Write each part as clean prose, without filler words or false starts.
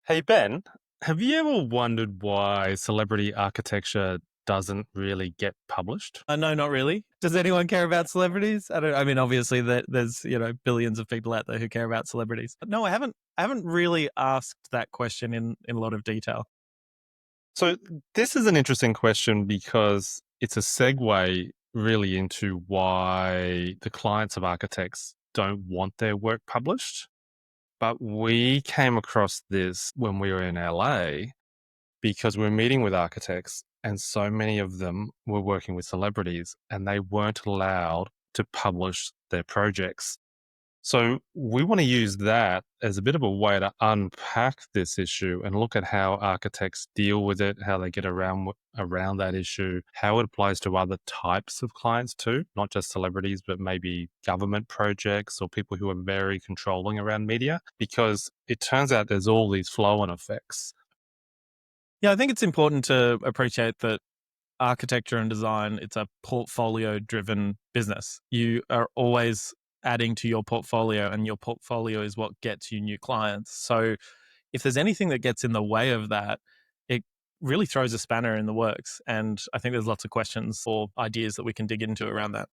Hey Ben, have you ever wondered why celebrity architecture doesn't really get published? No, not really. Does anyone care about celebrities? I mean, obviously, there's billions of people out there who care about celebrities. But no, I haven't. I haven't really asked that question in a lot of detail. So this is an interesting question because it's a segue really into why the clients of architects don't want their work published. But we came across this when we were in LA because we were meeting with architects and so many of them were working with celebrities and they weren't allowed to publish their projects. So we want to use that as a bit of a way to unpack this issue and look at how architects deal with it, how they get around that issue, how it applies to other types of clients too, not just celebrities, but maybe government projects or people who are very controlling around media, because it turns out there's all these flow-on effects. Yeah, I think it's important to appreciate that architecture and design, it's a portfolio driven business. You are always adding to your portfolio, and your portfolio is what gets you new clients. So if there's anything that gets in the way of that, it really throws a spanner in the works. And I think there's lots of questions or ideas that we can dig into around that.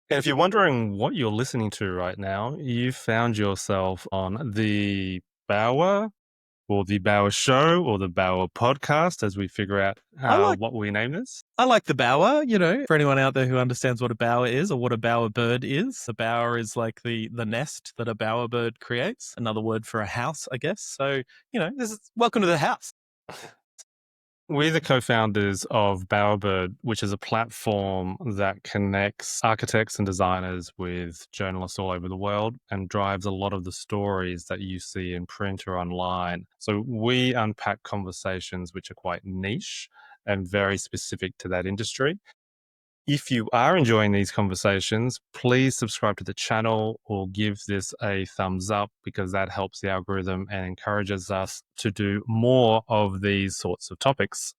And if you're wondering what you're listening to right now, you found yourself on the Bauer or the Bauer Show or the Bauer Podcast as we figure out I like what we name this. I like the bower, for anyone out there who understands what a bower is or what a bower bird is. A bower is like the nest that a bower bird creates, another word for a house, I guess. So, this is welcome to the house. We're the co-founders of Bowerbird, which is a platform that connects architects and designers with journalists all over the world and drives a lot of the stories that you see in print or online. So we unpack conversations which are quite niche and very specific to that industry. If you are enjoying these conversations, please subscribe to the channel or give this a thumbs up because that helps the algorithm and encourages us to do more of these sorts of topics.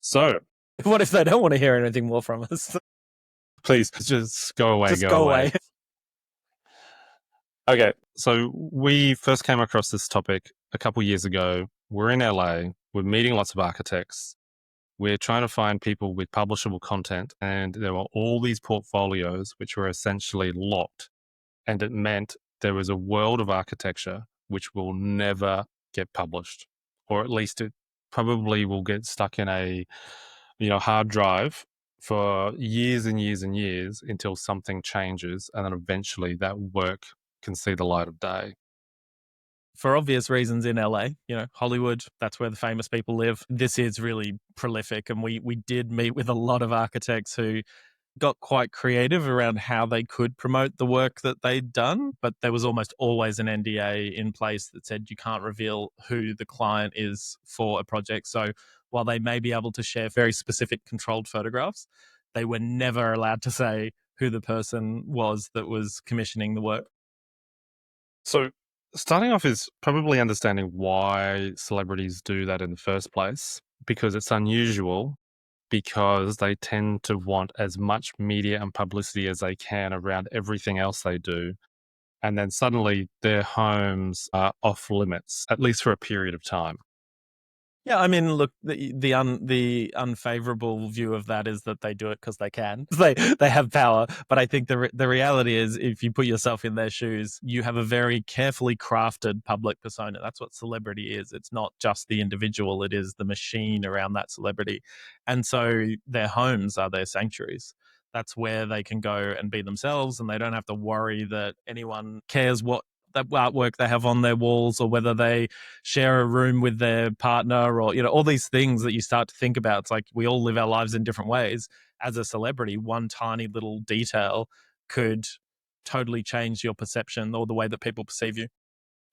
So What if they don't want to hear anything more from us? please just go away, Just go go away. away. Okay. So we first came across this topic a couple years ago. We're in LA. We're meeting lots of architects. We're trying to find people with publishable content, and there were all these portfolios which were essentially locked. And it meant there was a world of architecture which will never get published, or at least it probably will get stuck in a hard drive for years and years and years until something changes, and then eventually that work can see the light of day. For obvious reasons in LA, Hollywood, that's where the famous people live. This is really prolific. And we did meet with a lot of architects who got quite creative around how they could promote the work that they'd done, but there was almost always an NDA in place that said you can't reveal who the client is for a project. So while they may be able to share very specific controlled photographs, they were never allowed to say who the person was that was commissioning the work. So, starting off is probably understanding why celebrities do that in the first place, because it's unusual, because they tend to want as much media and publicity as they can around everything else they do. And then suddenly their homes are off limits, at least for a period of time. Yeah, I mean, look, the unfavorable view of that is that they do it because they can. They have power, but I think the reality is, if you put yourself in their shoes, you have a very carefully crafted public persona. That's what celebrity is. It's not just the individual; it is the machine around that celebrity, and so their homes are their sanctuaries. That's where they can go and be themselves, and they don't have to worry that anyone cares what that artwork they have on their walls, or whether they share a room with their partner, or all these things that you start to think about. It's like we all live our lives in different ways. As a celebrity, one tiny little detail could totally change your perception or the way that people perceive you.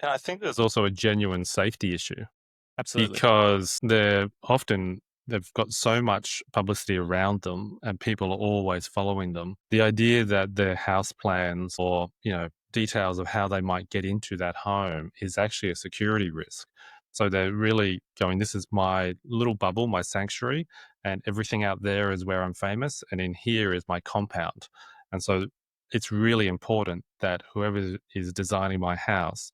And I think there's also a genuine safety issue Absolutely. because they've got so much publicity around them and people are always following them. The idea that their house plans or, details of how they might get into that home is actually a security risk. So they're really going, this is my little bubble, my sanctuary, and everything out there is where I'm famous. And in here is my compound. And so it's really important that whoever is designing my house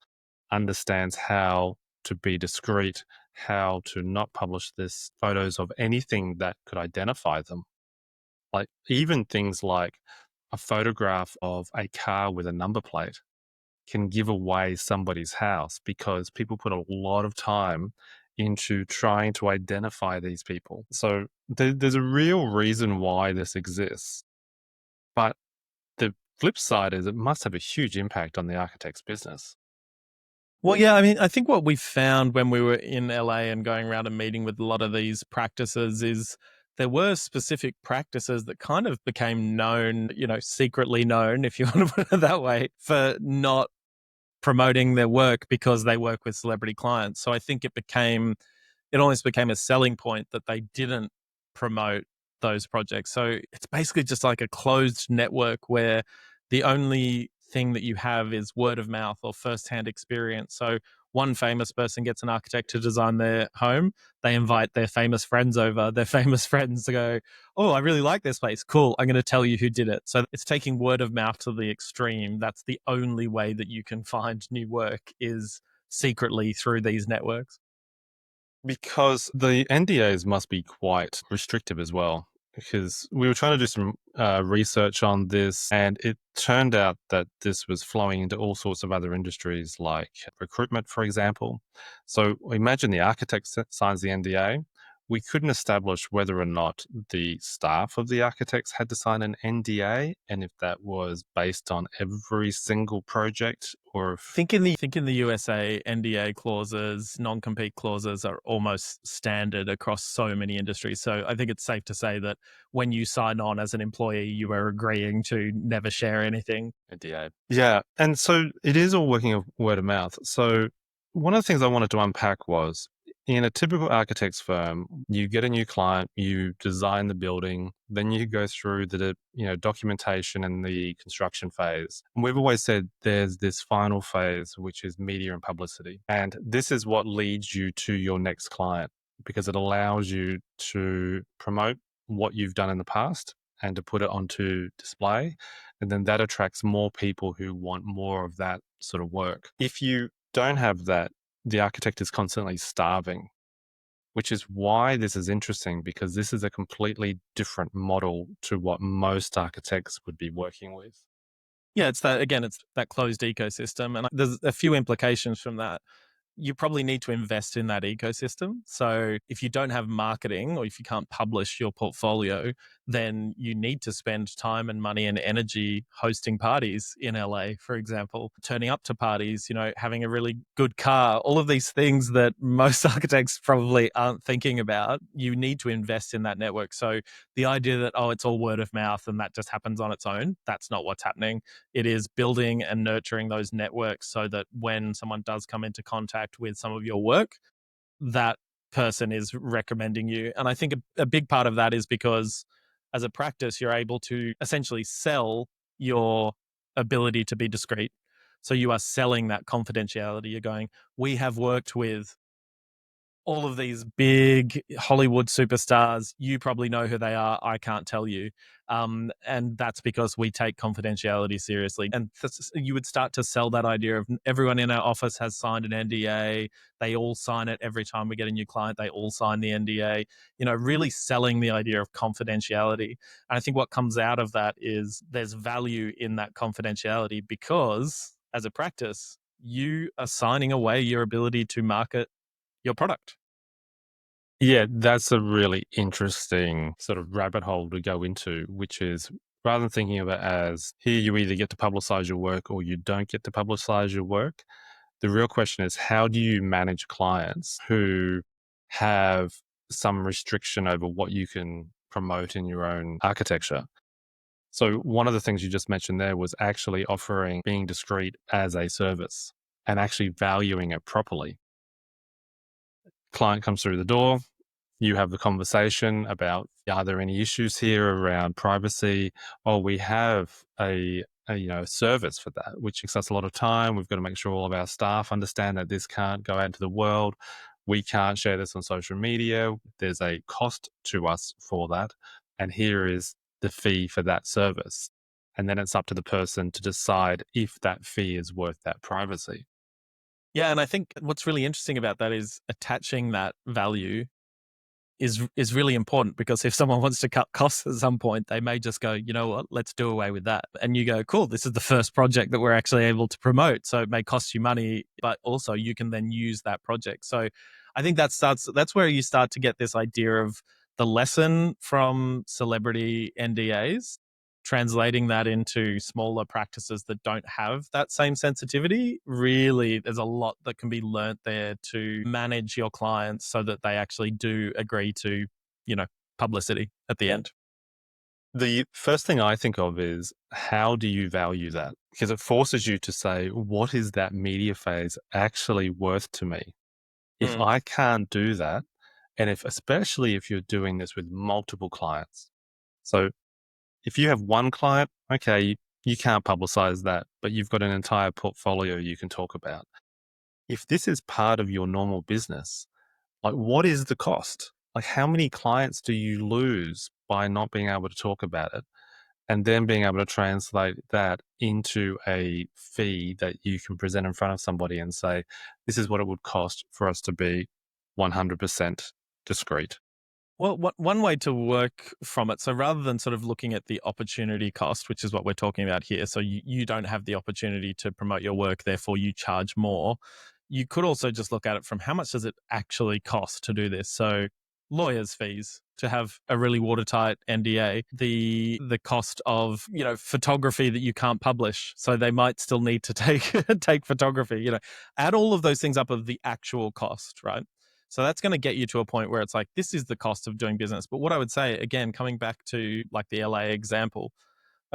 understands how to be discreet, how to not publish this photos of anything that could identify them. Like even things like a photograph of a car with a number plate can give away somebody's house because people put a lot of time into trying to identify these people. So there's a real reason why this exists. But the flip side is it must have a huge impact on the architect's business. Well, yeah, I mean, I think what we found when we were in LA and going around and meeting with a lot of these practices is there were specific practices that kind of became known, secretly known, if you want to put it that way, for not promoting their work because they work with celebrity clients. So I think it almost became a selling point that they didn't promote those projects. So it's basically just like a closed network where the only thing that you have is word of mouth or firsthand experience. So one famous person gets an architect to design their home. They invite their famous friends over. Their famous friends to go, "Oh, I really like this place. Cool. I'm going to tell you who did it." So it's taking word of mouth to the extreme. That's the only way that you can find new work is secretly through these networks. Because the NDAs must be quite restrictive as well. Because we were trying to do some research on this, and it turned out that this was flowing into all sorts of other industries like recruitment, for example. So imagine the architect signs the NDA. We couldn't establish whether or not the staff of the architects had to sign an NDA and if that was based on every single project or if Think in the USA, NDA clauses, non-compete clauses are almost standard across so many industries. So I think it's safe to say that when you sign on as an employee, you are agreeing to never share anything. NDA. Yeah. And so it is all working of word of mouth. So one of the things I wanted to unpack was in a typical architect's firm, you get a new client, you design the building, then you go through the documentation and the construction phase. And we've always said there's this final phase, which is media and publicity. And this is what leads you to your next client because it allows you to promote what you've done in the past and to put it onto display. And then that attracts more people who want more of that sort of work. If you don't have that, the architect is constantly starving, which is why this is interesting because this is a completely different model to what most architects would be working with. Yeah, it's that closed ecosystem. And there's a few implications from that. You probably need to invest in that ecosystem. So if you don't have marketing or if you can't publish your portfolio, then you need to spend time and money and energy hosting parties in LA, for example, turning up to parties, having a really good car, all of these things that most architects probably aren't thinking about. You need to invest in that network. So the idea that, oh, it's all word of mouth and that just happens on its own, that's not what's happening. It is building and nurturing those networks so that when someone does come into contact with some of your work, that person is recommending you. And I think a big part of that is because as a practice, you're able to essentially sell your ability to be discreet. So you are selling that confidentiality. You're going, we have worked with all of these big Hollywood superstars. You probably know who they are. I can't tell you. And that's because we take confidentiality seriously. And you would start to sell that idea of everyone in our office has signed an NDA. They all sign it every time we get a new client. They all sign the NDA, really selling the idea of confidentiality. And I think what comes out of that is there's value in that confidentiality because as a practice, you are signing away your ability to market your product. Yeah, that's a really interesting sort of rabbit hole to go into, which is rather than thinking of it as here you either get to publicize your work or you don't get to publicize your work, the real question is how do you manage clients who have some restriction over what you can promote in your own architecture? So, one of the things you just mentioned there was actually offering being discreet as a service and actually valuing it properly. Client comes through the door, you have the conversation about are there any issues here around privacy? Oh, we have a service for that, which takes us a lot of time. We've got to make sure all of our staff understand that this can't go out into the world. We can't share this on social media. There's a cost to us for that. And here is the fee for that service. And then it's up to the person to decide if that fee is worth that privacy. Yeah, and I think what's really interesting about that is attaching that value is really important, because if someone wants to cut costs at some point, they may just go, you know what, let's do away with that. And you go, cool, this is the first project that we're actually able to promote. So it may cost you money, but also you can then use that project. So I think that's where you start to get this idea of the lesson from celebrity NDAs, translating that into smaller practices that don't have that same sensitivity. Really, there's a lot that can be learnt there to manage your clients so that they actually do agree to, you know, publicity at the end. The first thing I think of is, how do you value that? Because it forces you to say, what is that media phase actually worth to me? If Mm. I can't do that, and especially if you're doing this with multiple clients. So if you have one client, okay, you can't publicize that, but you've got an entire portfolio you can talk about. If this is part of your normal business, like, what is the cost? Like, how many clients do you lose by not being able to talk about it? And then being able to translate that into a fee that you can present in front of somebody and say, this is what it would cost for us to be 100% discreet. Well, one way to work from it, so rather than sort of looking at the opportunity cost, which is what we're talking about here, so you don't have the opportunity to promote your work, therefore you charge more. You could also just look at it from how much does it actually cost to do this? So lawyers' fees to have a really watertight NDA, the cost of, you know, photography that you can't publish, so they might still need to take take photography. You know, add all of those things up of the actual cost, right? So that's going to get you to a point where it's like, this is the cost of doing business. But what I would say, again, coming back to like the LA example,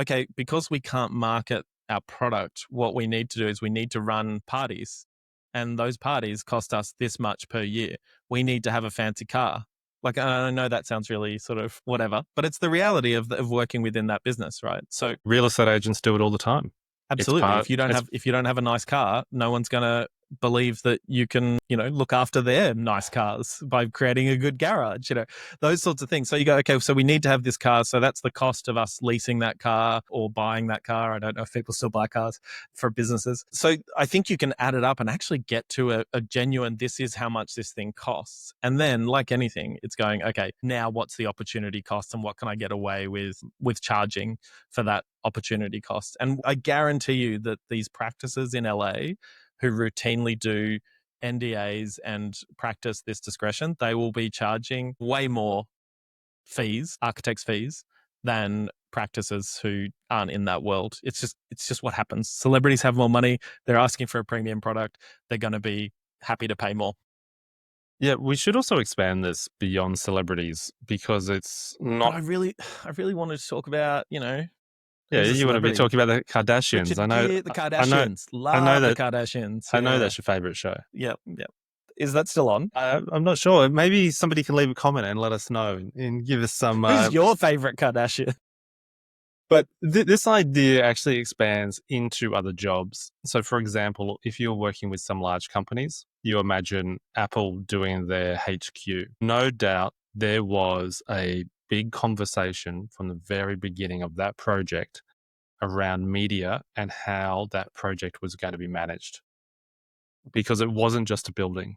okay, because we can't market our product, what we need to do is we need to run parties. And those parties cost us this much per year. We need to have a fancy car. Like, I know that sounds really sort of whatever, but it's the reality of working within that business, right? So Real estate agents do it all the time. It's absolutely. part, it's If you don't have a nice car, no one's going to believe that you can, you know, look after their nice cars by creating a good garage, you know, those sorts of things. So you go, okay, so we need to have this car. So that's the cost of us leasing that car or buying that car. I don't know if people still buy cars for businesses. So I think you can add it up and actually get to a genuine, this is how much this thing costs. And then, like anything, it's going, okay, now what's the opportunity cost and what can I get away with charging for that opportunity cost? And I guarantee you that these practices in LA who routinely do NDAs and practice this discretion, they will be charging way more fees, architects' fees, than practices who aren't in that world. It's just what happens. Celebrities have more money. They're asking for a premium product. They're going to be happy to pay more. yeah, we should also expand this beyond celebrities because it's But not. I really wanted to talk about, you know, Yeah, who's a you want to be celebrity? talking about the Kardashians. Richard Gere, the I know, Kardashians. I know Love the that, Kardashians. I know Yeah. that's your favorite show. Yep. Yep. Is that still on? I'm not sure. Maybe somebody can leave a comment and let us know and give us some. Who's your favorite Kardashian? But this idea actually expands into other jobs. So, for example, if you're working with some large companies, you imagine Apple doing their HQ. No doubt there was a big conversation from the very beginning of that project around media and how that project was going to be managed, because it wasn't just a building.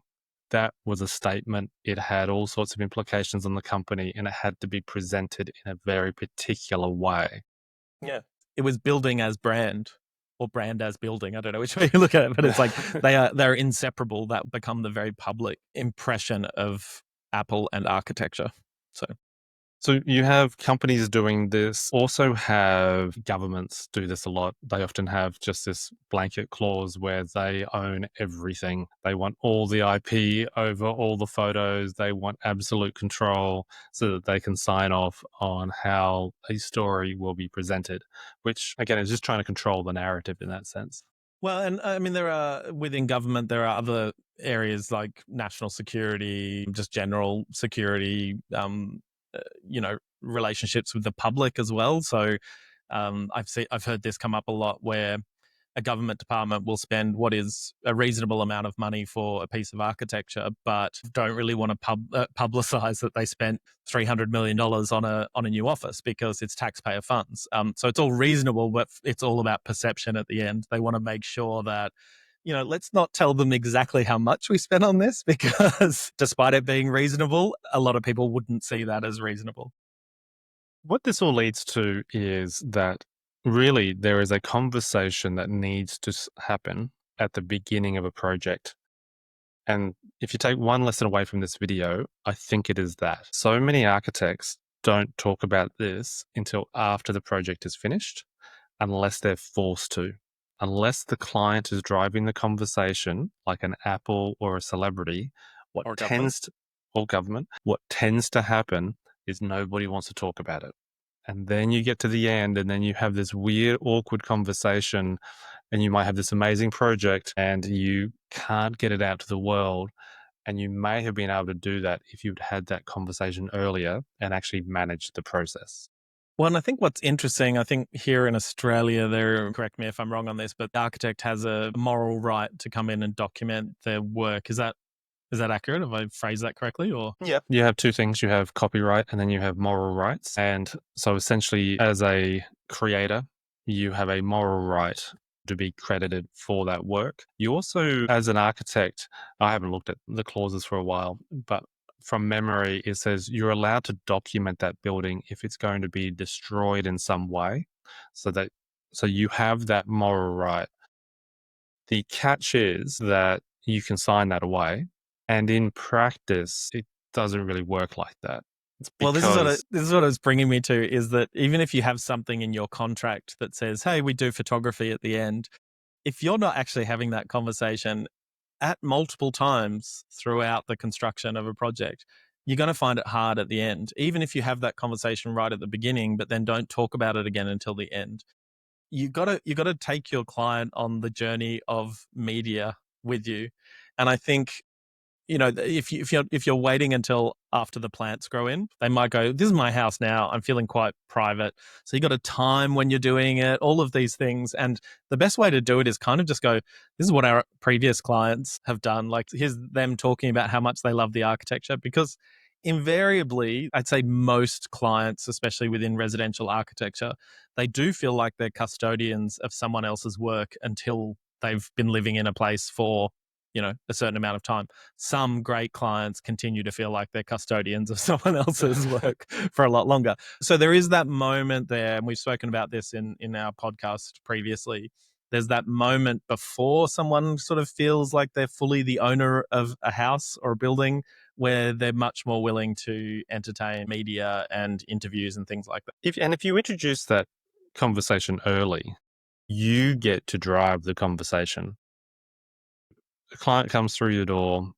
That was a statement. It had all sorts of implications on the company and it had to be presented in a very particular way. Yeah. It was building as brand or brand as building. I don't know which way you look at it, but it's like they're inseparable. That become the very public impression of Apple and architecture. So So you have companies doing this, also have governments do this a lot. They often have just this blanket clause where they own everything. They want all the IP over all the photos. They want absolute control so that they can sign off on how a story will be presented, which again is just trying to control the narrative in that sense. well, and I mean, there are within government, there are other areas like national security, just general security, you know, relationships with the public as well. So I've heard this come up a lot where a government department will spend what is a reasonable amount of money for a piece of architecture, but don't really want to publicize that they spent $300 million on a new office because it's taxpayer funds. So it's all reasonable, but it's all about perception at the end. They want to make sure that, let's not tell them exactly how much we spent on this because despite it being reasonable, a lot of people wouldn't see that as reasonable. What this all leads to is that really there is a conversation that needs to happen at the beginning of a project. And if you take one lesson away from this video, I think it is that. So many architects don't talk about this until after the project is finished, unless they're forced to. Unless the client is driving the conversation, like an Apple or a celebrity, what Or government. tends to, or government, what tends to happen is nobody wants to talk about it. And then you get to the end, and then you have this weird, awkward conversation, and you might have this amazing project, and you can't get it out to the world. And you may have been able to do that if you'd had that conversation earlier and actually managed the process. Well, and I think what's interesting, I think here in Australia, correct me if I'm wrong on this, but the architect has a moral right to come in and document their work. Is that accurate? Have I phrased that correctly? Or Yeah. You have two things. You have copyright and then you have moral rights. And so essentially, as a creator, you have a moral right to be credited for that work. You also, as an architect, I haven't looked at the clauses for a while, but from memory, it says you're allowed to document that building if it's going to be destroyed in some way. So you have that moral right. The catch is that you can sign that away, and in practice, it doesn't really work like that. It's well, this is because what it's bringing me to is that even if you have something in your contract that says, "Hey, we do photography at the end," if you're not actually having that conversation at multiple times throughout the construction of a project, you're going to find it hard at the end. Even if you have that conversation right at the beginning, but then don't talk about it again until the end. You got to take your client on the journey of media with you. And I think if you're waiting until after the plants grow in, they might go, "This is my house now. I'm feeling quite private." So you got to time when you're doing it, all of these things. And the best way to do it is kind of just go, "This is what our previous clients have done." Like, here's them talking about how much they love the architecture, because invariably, I'd say most clients, especially within residential architecture, they do feel like they're custodians of someone else's work until they've been living in a place for a certain amount of time. Some great clients continue to feel like they're custodians of someone else's work for a lot longer. So there is that moment there, and we've spoken about this in our podcast previously. There's that moment before someone sort of feels like they're fully the owner of a house or a building, where they're much more willing to entertain media and interviews and things like that. if you introduce that conversation early, you get to drive the conversation. The client comes through your door,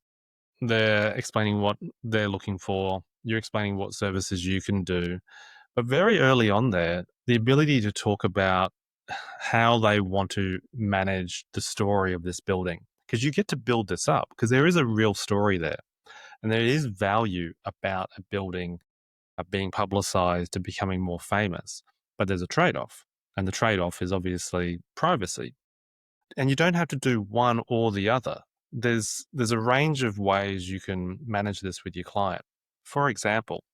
they're explaining what they're looking for, you're explaining what services you can do. But very early on there, the ability to talk about how they want to manage the story of this building, because you get to build this up, because there is a real story there. And there is value about a building being publicized and becoming more famous. But there's a trade off. And the trade off is obviously privacy. And you don't have to do one or the other. There's a range of ways you can manage this with your client. For example,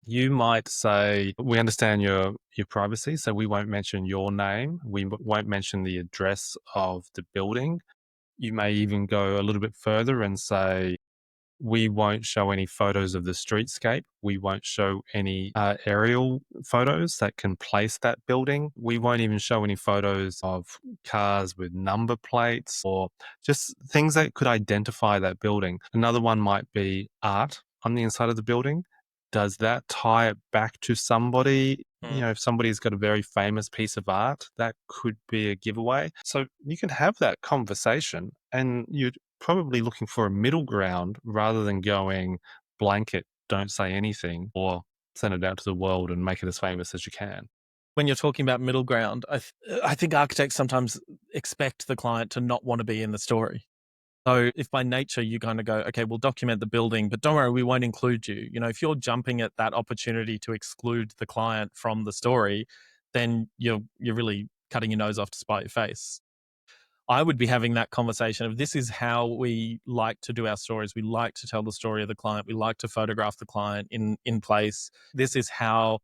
you might say, "We understand your privacy, so we won't mention your name. We won't mention the address of the building." You may even go a little bit further and say, "We won't show any photos of the streetscape. We won't show any aerial photos that can place that building. We won't even show any photos of cars with number plates or just things that could identify that building." Another one might be art on the inside of the building. Does that tie it back to somebody? If somebody's got a very famous piece of art, that could be a giveaway. So you can have that conversation, and you're probably looking for a middle ground rather than going blanket, don't say anything, or send it out to the world and make it as famous as you can. When you're talking about middle ground, I think architects sometimes expect the client to not want to be in the story. So if by nature you kind of go, "Okay, we'll document the building, but don't worry, we won't include you." If you're jumping at that opportunity to exclude the client from the story, then you're really cutting your nose off to spite your face. I would be having that conversation of, this is how we like to do our stories. We like to tell the story of the client. We like to photograph the client in place. This is how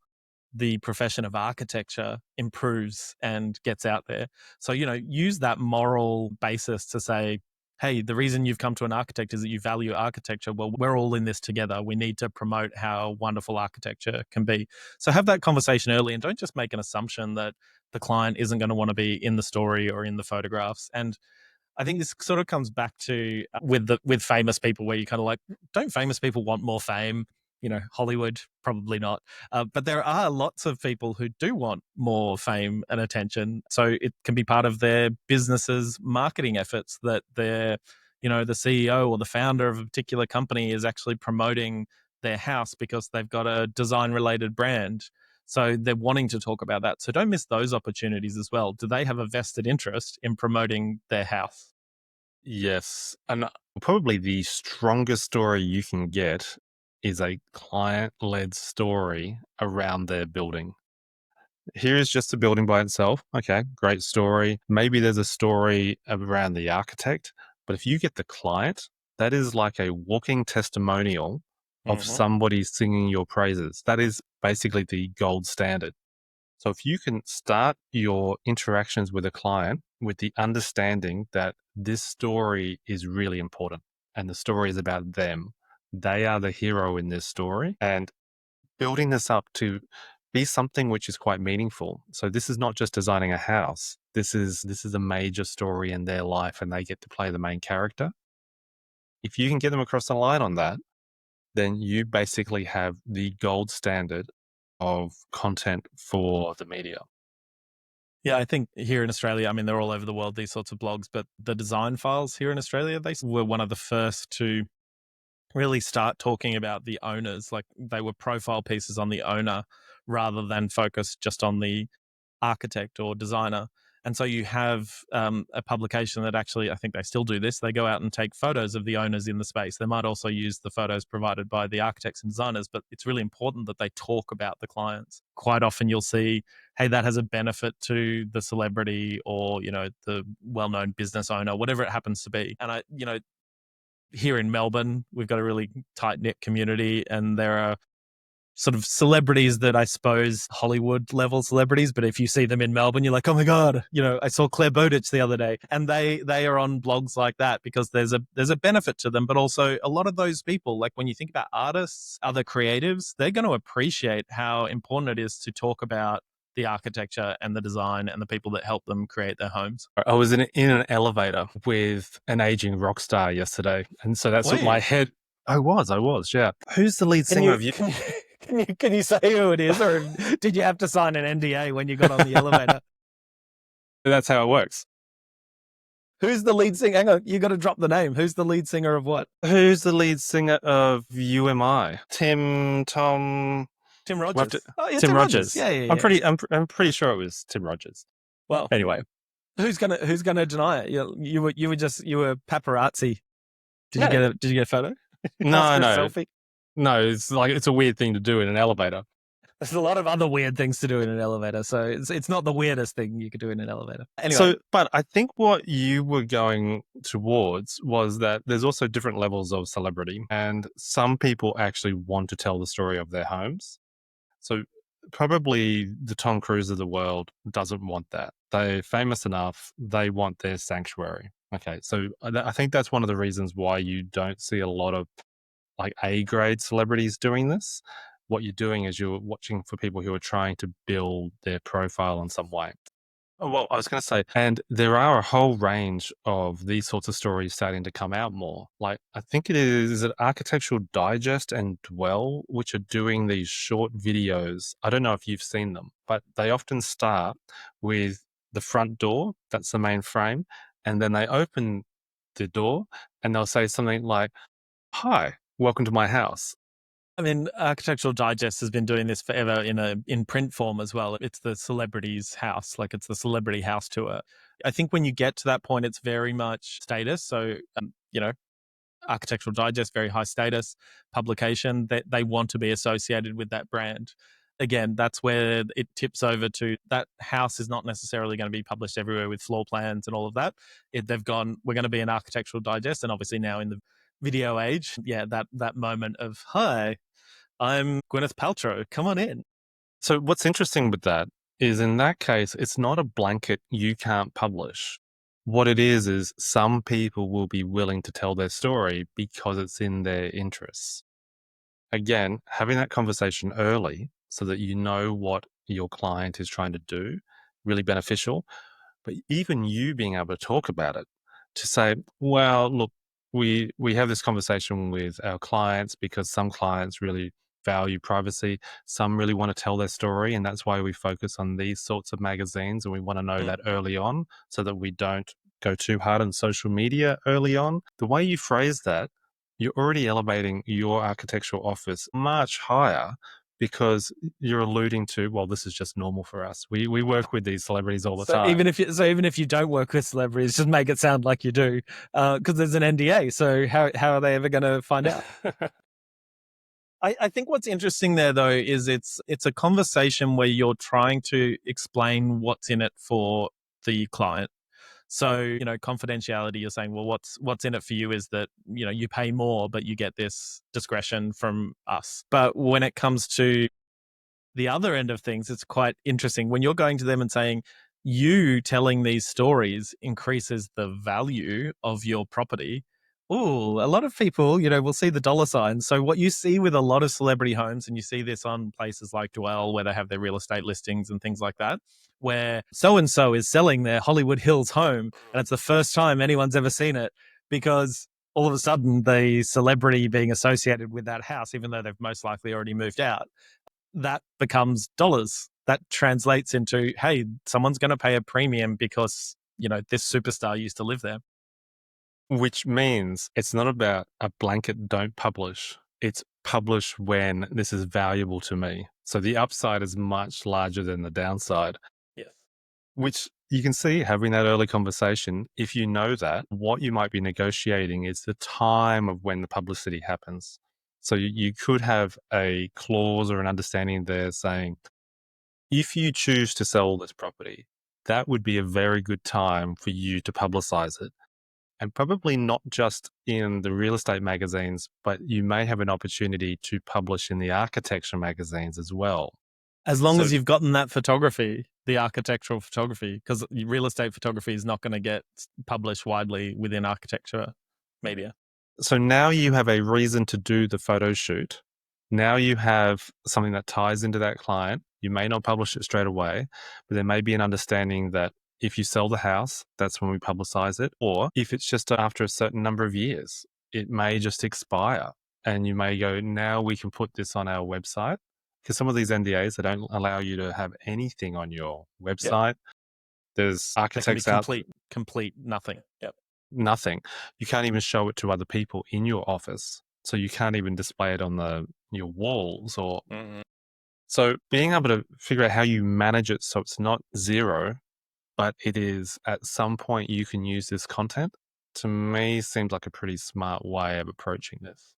the profession of architecture improves and gets out there. So, use that moral basis to say, hey, the reason you've come to an architect is that you value architecture. Well, we're all in this together. We need to promote how wonderful architecture can be. So have that conversation early and don't just make an assumption that the client isn't going to want to be in the story or in the photographs. And I think this sort of comes back to with famous people, where you kind of like, don't famous people want more fame? Hollywood, probably not. But there are lots of people who do want more fame and attention. So it can be part of their business's marketing efforts that the CEO or the founder of a particular company is actually promoting their house because they've got a design related brand. So they're wanting to talk about that. So don't miss those opportunities as well. Do they have a vested interest in promoting their house? Yes. And probably the strongest story you can get is a client led story around their building. Here is just a building by itself. Okay, great story. Maybe there's a story around the architect, but if you get the client, that is like a walking testimonial of Mm-hmm. somebody singing your praises. That is basically the gold standard. So if you can start your interactions with a client with the understanding that this story is really important and the story is about them, they are the hero in this story, and building this up to be something which is quite meaningful. So this is not just designing a house. This is a major story in their life and they get to play the main character. If you can get them across the line on that, then you basically have the gold standard of content for the media. Yeah, I think here in Australia, I mean, they're all over the world, these sorts of blogs, but the design files here in Australia, they were one of the first to really start talking about the owners. Like they were profile pieces on the owner rather than focus just on the architect or designer. And so you have a publication that actually, I think they still do this. They go out and take photos of the owners in the space. They might also use the photos provided by the architects and designers, but it's really important that they talk about the clients. Quite often you'll see, hey, that has a benefit to the celebrity or, the well-known business owner, whatever it happens to be. And here in Melbourne, we've got a really tight-knit community, and there are sort of celebrities that I suppose Hollywood level celebrities, but if you see them in Melbourne, you're like, oh my God, I saw Claire Bowditch the other day. And they are on blogs like that because there's a benefit to them. But also a lot of those people, like when you think about artists, other creatives, they're going to appreciate how important it is to talk about the architecture and the design and the people that help them create their homes. I was in an elevator with an aging rock star yesterday. And so that's Were what my you? head. I was, yeah. Who's the lead Can singer you of you? can you say who it is, or did you have to sign an NDA when you got on the elevator? That's how it works. Who's the lead singer? Hang on, you got to drop the name. Who's the lead singer of what? Who's the lead singer of UMI? Tom. Tim We'll have to, Rogers. Oh yeah, Tim Tim Rogers. Rogers. Yeah, yeah, I'm yeah. pretty. I'm pretty sure it was Tim Rogers. Well, Anyway, who's gonna deny it? You were paparazzi. Did you yeah. get a Did you get a photo? Ask No, for a no, selfie. no. It's like it's a weird thing to do in an elevator. There's a lot of other weird things to do in an elevator, so it's not the weirdest thing you could do in an elevator. Anyway, So, but I think what you were going towards was that there's also different levels of celebrity, and some people actually want to tell the story of their homes. So, probably the Tom Cruise of the world doesn't want that. They're famous enough, they want their sanctuary. Okay, so I think that's one of the reasons why you don't see a lot of like A grade celebrities doing this. What you're doing is you're watching for people who are trying to build their profile in some way. Oh, well, I was going to say, and there are a whole range of these sorts of stories starting to come out more. Like, I think is it Architectural Digest and Dwell, which are doing these short videos. I don't know if you've seen them, but they often start with the front door. That's the main frame. And then they open the door and they'll say something like, "Hi, welcome to my house." I mean, Architectural Digest has been doing this forever in print form as well. It's the celebrity's house, like it's the celebrity house tour. I think when you get to that point, it's very much status. So, Architectural Digest, very high status publication, that they want to be associated with that brand. Again, that's where it tips over to that house is not necessarily going to be published everywhere with floor plans and all of that. They've gone, we're going to be an Architectural Digest. And obviously now in the video age, yeah, that moment of, hi, I'm Gwyneth Paltrow, come on in. So what's interesting with that is in that case, it's not a blanket you can't publish. What it is some people will be willing to tell their story because it's in their interests. Again, having that conversation early so that you know what your client is trying to do, really beneficial. But even you being able to talk about it, to say, well, look, we have this conversation with our clients because some clients really value privacy. Some really want to tell their story, and that's why we focus on these sorts of magazines, and we want to know that early on so that we don't go too hard on social media early on. The way you phrase that, you're already elevating your architectural office much higher because you're alluding to, well, this is just normal for us. We work with these celebrities all the So time. even if you don't work with celebrities, just make it sound like you do, because there's an NDA. So how are they ever going to find out? I think what's interesting there though is it's a conversation where you're trying to explain what's in it for the client. So, confidentiality, you're saying, well, what's in it for you is that, you pay more, but you get this discretion from us. But when it comes to the other end of things, it's quite interesting when you're going to them and saying, you telling these stories increases the value of your property. Oh, a lot of people, will see the dollar signs. So what you see with a lot of celebrity homes, and you see this on places like Dwell, where they have their real estate listings and things like that, where so and so is selling their Hollywood Hills home, and it's the first time anyone's ever seen it because all of a sudden the celebrity being associated with that house, even though they've most likely already moved out, that becomes dollars. That translates into, hey, someone's going to pay a premium because, this superstar used to live there. Which means it's not about a blanket don't publish. It's publish when this is valuable to me. So the upside is much larger than the downside, Yes. which you can see having that early conversation. If you know that, what you might be negotiating is the time of when the publicity happens. So you could have a clause or an understanding there saying, if you choose to sell this property, that would be a very good time for you to publicize it. And probably not just in the real estate magazines, but you may have an opportunity to publish in the architecture magazines as well. As long So, as you've gotten that photography, the architectural photography, because real estate photography is not going to get published widely within architecture media. so now you have a reason to do the photo shoot. Now you have something that ties into that client. You may not publish it straight away, but there may be an understanding that if you sell the house, that's when we publicize it. Or if it's just after a certain number of years, it may just expire. And you may go, now we can put this on our website. Because some of these NDAs, they don't allow you to have anything on your Yep. website. There's They can be architects out, complete nothing. Yep. nothing. You can't even show it to other people in your office. So you can't even display it on your walls or so being able to figure out how you manage it so it's not zero, but it is at some point you can use this content, to me seems like a pretty smart way of approaching this.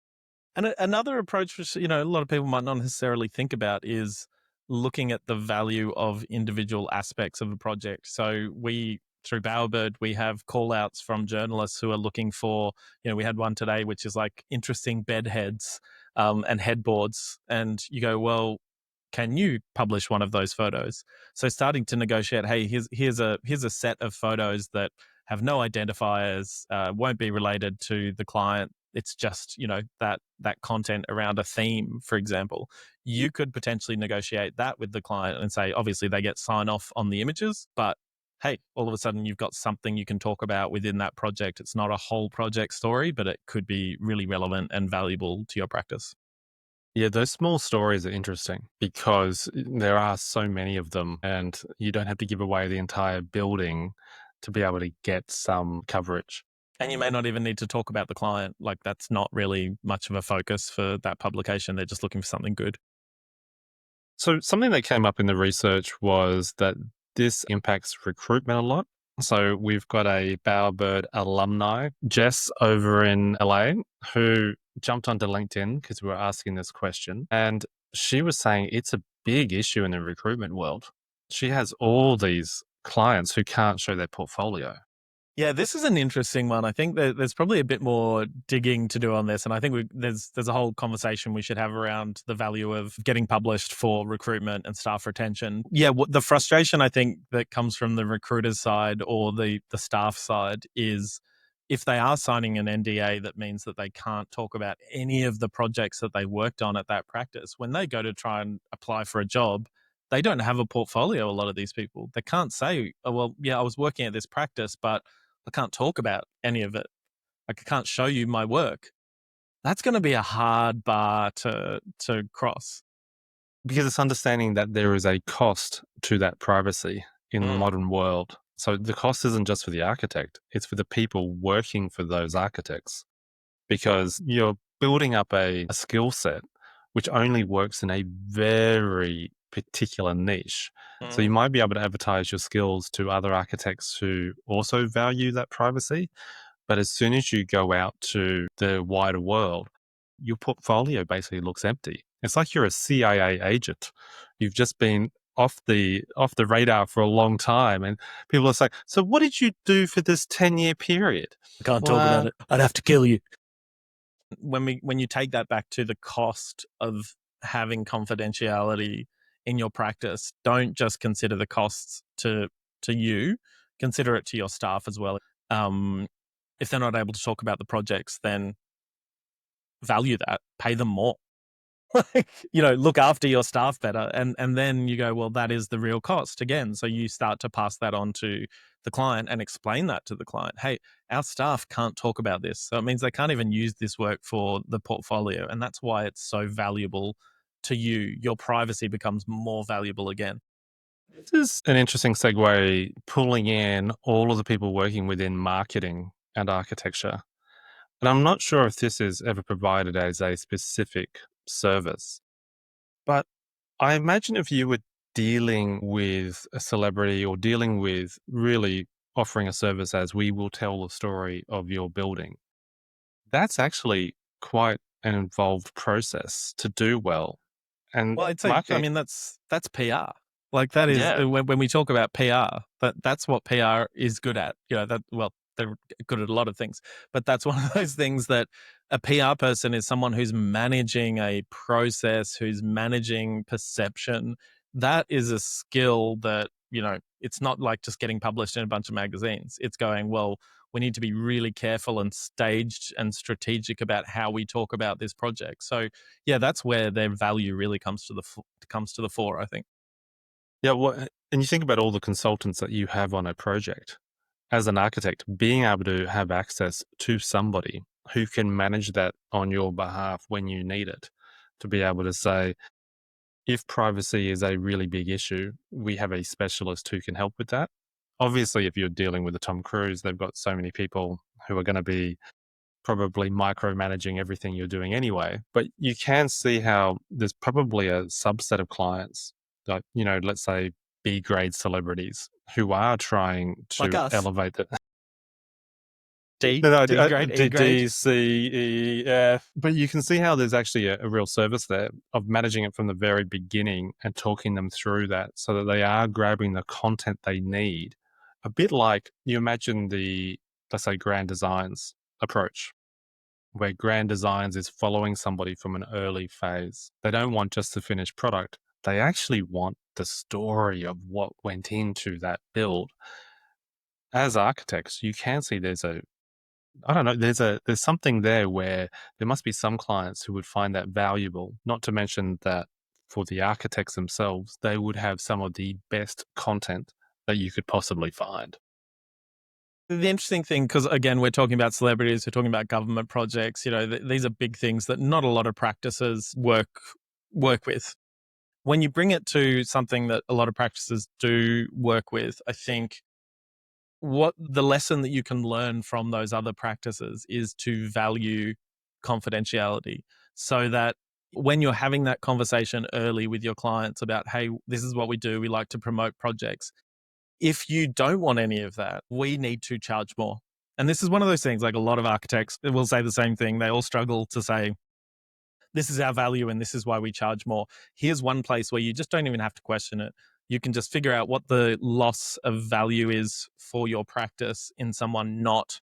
And another approach, which a lot of people might not necessarily think about, is looking at the value of individual aspects of a project. So through Bowerbird, we have call outs from journalists who are looking for, we had one today, which is like interesting bed heads and headboards. And you go, well, can you publish one of those photos? So starting to negotiate, hey, here's a set of photos that have no identifiers, won't be related to the client. It's just that content around a theme, for example. You could potentially negotiate that with the client and say, obviously they get sign off on the images, but hey, all of a sudden you've got something you can talk about within that project. It's not a whole project story, but it could be really relevant and valuable to your practice. Yeah, those small stories are interesting because there are so many of them, and you don't have to give away the entire building to be able to get some coverage. And you may not even need to talk about the client. Like that's not really much of a focus for that publication. They're just looking for something good. So, something that came up in the research was that this impacts recruitment a lot. So, we've got a Bowerbird alumni, Jess over in LA, who jumped onto LinkedIn because we were asking this question. And she was saying it's a big issue in the recruitment world. She has all these clients who can't show their portfolio. Yeah, this is an interesting one. I think that there's probably a bit more digging to do on this, and I think there's a whole conversation we should have around the value of getting published for recruitment and staff retention. Yeah, what the frustration I think that comes from the recruiter's side or the staff side is if they are signing an NDA, that means that they can't talk about any of the projects that they worked on at that practice. When they go to try and apply for a job, they don't have a portfolio. A lot of these people, they can't say, "Oh, well, yeah, I was working at this practice, but I can't talk about any of it. Like, I can't show you my work." That's going to be a hard bar to cross. Because it's understanding that there is a cost to that privacy in the Mm. modern world. So the cost isn't just for the architect, it's for the people working for those architects, because you're building up a skill set which only works in a very particular niche. So you Mm. might be able to advertise your skills to other architects who also value that privacy. But as soon as you go out to the wider world, your portfolio basically looks empty. It's like you're a CIA agent. You've just been off the radar for a long time, and people are saying, "So, what did you do for this 10-year period?" I can't talk about Well, it. I'd have to kill you. When you take that back to the cost of having confidentiality in your practice, don't just consider the costs to you, consider it to your staff as well. Um, if they're not able to talk about the projects, then value that, pay them more. Like, look after your staff better. And then you go, well, that is the real cost again. So you start to pass that on to the client and explain that to the client. Hey, our staff can't talk about this. So it means they can't even use this work for the portfolio. And that's why it's so valuable to you. Your privacy becomes more valuable again. this is an interesting segue, pulling in all of the people working within marketing and architecture. And I'm not sure if this is ever provided as a specific service, but I imagine if you were dealing with a celebrity or dealing with really offering a service as we will tell the story of your building, that's actually quite an involved process to do well. And Well, I'd say, I marketing, mean, that's PR. Like that is yeah. when we talk about PR, that's what PR is good at. That well, they're good at a lot of things, but that's one of those things that a PR person is someone who's managing a process, who's managing perception. That is a skill that it's not like just getting published in a bunch of magazines. It's going, well, we need to be really careful and staged and strategic about how we talk about this project. So yeah, that's where their value really comes to the fore, I think. Yeah. And you think about all the consultants that you have on a project. As an architect, being able to have access to somebody who can manage that on your behalf when you need it, to be able to say, if privacy is a really big issue, we have a specialist who can help with that. Obviously, if you're dealing with a Tom Cruise, they've got so many people who are going to be probably micromanaging everything you're doing anyway. But you can see how there's probably a subset of clients, like, let's say B grade celebrities who are trying Like to us. elevate the D, no, no, D grade, E grade. D, C, E, F. But you can see how there's actually a real service there of managing it from the very beginning and talking them through that so that they are grabbing the content they need. A bit like you imagine let's say, Grand Designs approach, where Grand Designs is following somebody from an early phase. They don't want just the finished product. They actually want the story of what went into that build. As architects, you can see I don't know, there's something there where there must be some clients who would find that valuable, not to mention that for the architects themselves, they would have some of the best content that you could possibly find. The interesting thing, because again, we're talking about celebrities, we're talking about government projects. These are big things that not a lot of practices work with. When you bring it to something that a lot of practices do work with, I think what the lesson that you can learn from those other practices is to value confidentiality, so that when you're having that conversation early with your clients about, hey, this is what we do, we like to promote projects. If you don't want any of that, we need to charge more. And this is one of those things, like a lot of architects will say the same thing. They all struggle to say, this is our value and this is why we charge more. Here's one place where you just don't even have to question it. You can just figure out what the loss of value is for your practice in someone not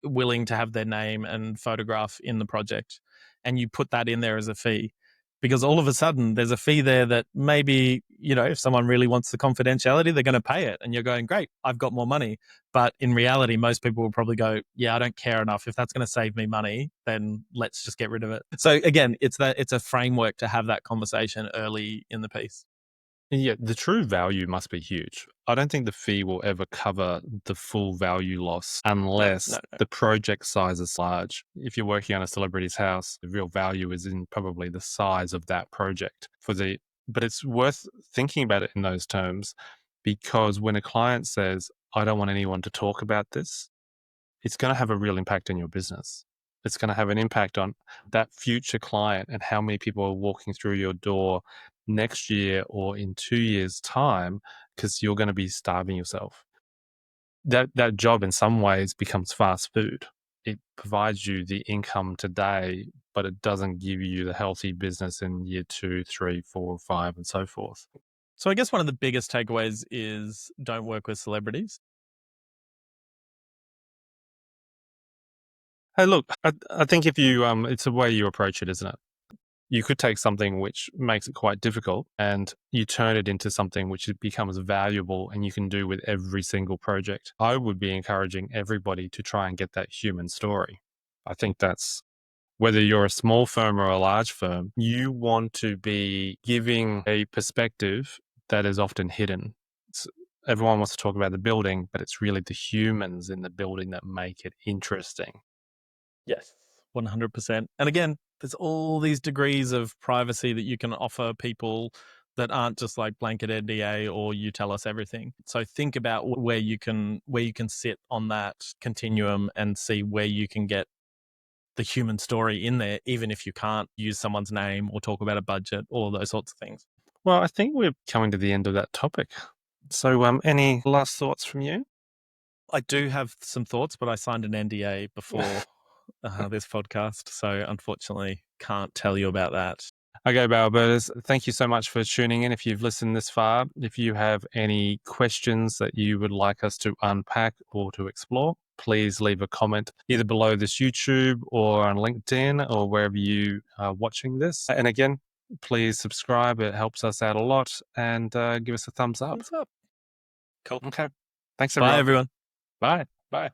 willing to have their name and photograph in the project, and you put that in there as a fee, because all of a sudden there's a fee there that maybe, if someone really wants the confidentiality, they're going to pay it, and you're going, great, I've got more money. But in reality, most people will probably go, yeah, I don't care enough. If that's going to save me money, then let's just get rid of it. So again, it's a framework to have that conversation early in the piece. Yeah, the true value must be huge. I don't think the fee will ever cover the full value loss No, unless no, no. the project size is large. If you're working on a celebrity's house, the real value is in probably the size of that project but it's worth thinking about it in those terms, because when a client says, I don't want anyone to talk about this, it's going to have a real impact on your business. It's going to have an impact on that future client and how many people are walking through your door next year or in 2 years' time, because you're going to be starving yourself. That job in some ways becomes fast food. It provides you the income today, but it doesn't give you the healthy business in year 2, 3, 4, 5, and so forth. So I guess one of the biggest takeaways is don't work with celebrities. Hey, look, I think if you, it's the way you approach it, isn't it? You could take something which makes it quite difficult and you turn it into something which becomes valuable and you can do with every single project. I would be encouraging everybody to try and get that human story. I think that's, whether you're a small firm or a large firm, you want to be giving a perspective that is often hidden. Everyone wants to talk about the building, but it's really the humans in the building that make it interesting. Yes. 100%. And again, there's all these degrees of privacy that you can offer people that aren't just like blanket NDA or you tell us everything. So think about where you can sit on that continuum and see where you can get the human story in there, even if you can't use someone's name or talk about a budget, all of those sorts of things. Well, I think we're coming to the end of that topic. So, any last thoughts from you? I do have some thoughts, but I signed an NDA before this podcast, so unfortunately can't tell you about that. Okay, Bowbirders, thank you so much for tuning in. If you've listened this far, if you have any questions that you would like us to unpack or to explore, please leave a comment either below this YouTube or on LinkedIn or wherever you are watching this. And again, please subscribe. It helps us out a lot, and give us a thumbs up. Thumbs up. Cool. Okay. Thanks, Bye, everyone. everyone. Bye. Bye.